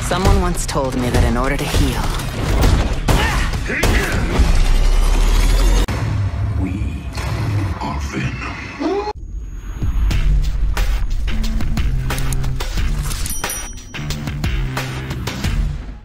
Someone once told me that in order to heal, we are Venom.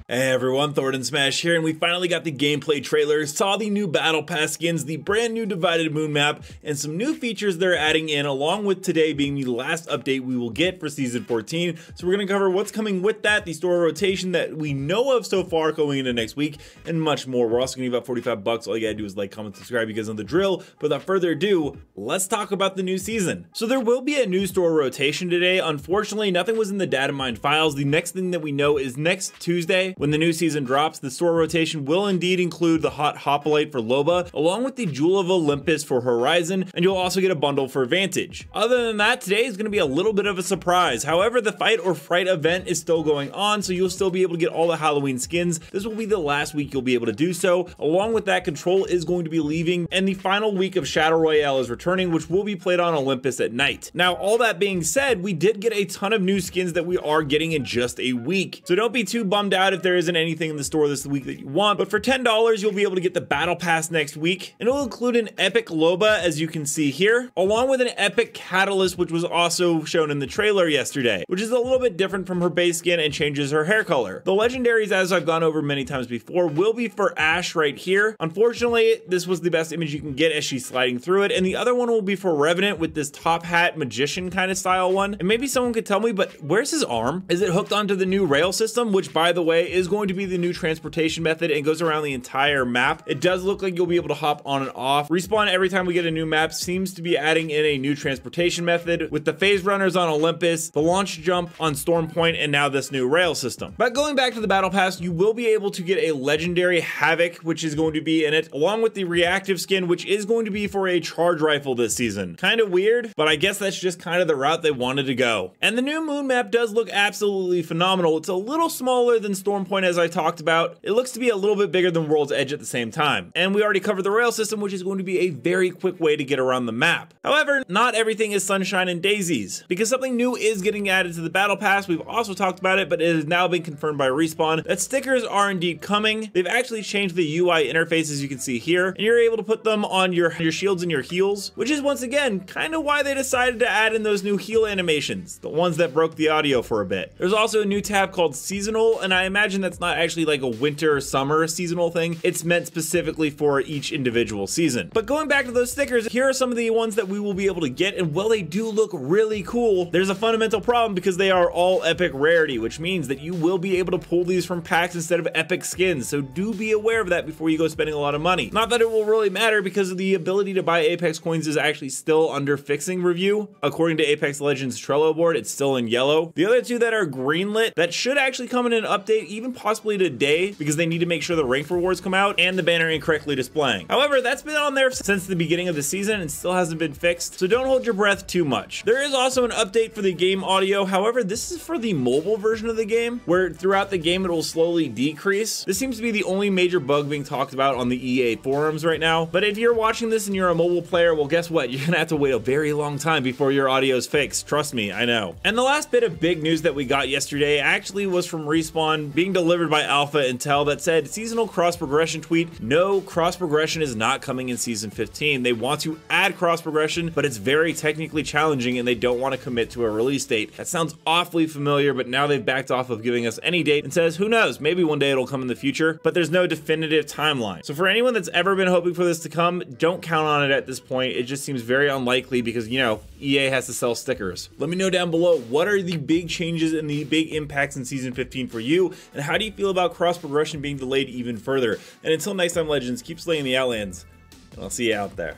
Hey everyone, Thordan Smash here, and we finally got the gameplay trailer, saw the new Battle Pass skins, the brand new Divided Moon map, and some new features they're adding in, along with today being the last update we will get for Season 14. So we're going to cover what's coming with that, the store rotation that we know of so far going into next week, and much more. We're also going to give out $45. All you gotta do is like, comment, subscribe, you guys know the drill. But without further ado, let's talk about the new season. So there will be a new store rotation today. Unfortunately, nothing was in the Dataminers files. The next thing that we know is next Tuesday, when the new season drops, the store rotation will indeed include the Hot Hoplite for Loba, along with the Jewel of Olympus for Horizon, and you'll also get a bundle for Vantage. Other than that, today is going to be a little bit of a surprise. However, the Fight or Fright event is still going on, so you'll still be able to get all the Halloween skins. This will be the last week you'll be able to do so. Along with that, Control is going to be leaving, and the final week of Shadow Royale is returning, which will be played on Olympus at night. Now, all that being said, we did get a ton of new skins that we are getting in just a week, so don't be too bummed out if there isn't anything in the store this week that you want. But for $10, you'll be able to get the Battle Pass next week, and it'll include an epic Loba, as you can see here, along with an epic Catalyst, which was also shown in the trailer yesterday, which is a little bit different from her base skin and changes her hair color. The legendaries, as I've gone over many times before, will be for Ash right here. Unfortunately, this was the best image you can get as she's sliding through it, and the other one will be for Revenant with this top hat magician kind of style one. And maybe someone could tell me, but where's his arm? Is it hooked onto the new rail system, which by the way is going to be the new transportation method and goes around the entire map? It does look like you'll be able to hop on and off. Respawn, every time we get a new map, seems to be adding in a new transportation method with the phase runners on Olympus, the launch jump on Storm Point, and now this new rail system. But going back to the Battle Pass, you will be able to get a legendary Havoc, which is going to be in it, along with the reactive skin, which is going to be for a charge rifle this season. Kind of weird, but I guess that's just kind of the route they wanted to go. And the new moon map does look absolutely phenomenal. It's a little smaller than Storm Point, as I talked about. It looks to be a little bit bigger than World's Edge at the same time. And we already covered the rail system, which is going to be a very quick way to get around the map. However, not everything is sunshine and daisies, because something new is getting added to the Battle Pass. We've also talked about it, but it has now been confirmed by Respawn that stickers are indeed coming. They've actually changed the UI interface, as you can see here, and you're able to put them on your shields and your heals, which is once again kind of why they decided to add in those new heal animations, the ones that broke the audio for a bit. There's also a new tab called Seasonal, and I imagine that's not actually like a winter or summer seasonal thing. It's meant specifically for each individual season. But going back to those stickers, here are some of the ones that we will be able to get, and while they do look really cool, there's a fundamental problem because they are all epic rarity, which means that you will be able to pull these from packs instead of epic skins, so do be aware of that before you go spending a lot of money. Not that it will really matter, because the ability to buy Apex coins is actually still under fixing review. According to Apex Legends Trello board, it's still in yellow. The other two that are greenlit, that should actually come in an update, even possibly today, because they need to make sure the rank rewards come out and the banner incorrectly displaying. However, that's been on there since the beginning of the season and still hasn't been fixed, so don't hold your breath too much. There is also an update for the game audio. However, this is for the mobile version of the game, where throughout the game it will slowly decrease. This seems to be the only major bug being talked about on the EA forums right now, but if you're watching this and you're a mobile player, well, guess what? You're gonna have to wait a very long time before your audio is fixed. Trust me, I know. And the last bit of big news that we got yesterday actually was from Respawn, being delivered by Alpha Intel, that said seasonal cross progression tweet. No, cross progression is not coming in season 15. They want to add cross progression, but it's very technically challenging and they don't want to commit to a release date. That sounds awfully familiar, but now they've backed off of giving us any date and says, who knows, maybe one day it'll come in the future, but there's no definitive timeline. So for anyone that's ever been hoping for this to come, don't count on it at this point. It just seems very unlikely because, you know, EA has to sell stickers. Let me know down below, what are the big changes and the big impacts in season 15 for you, and how do you feel about cross progression being delayed even further? And until next time, Legends, keep slaying the Outlands, and I'll see you out there.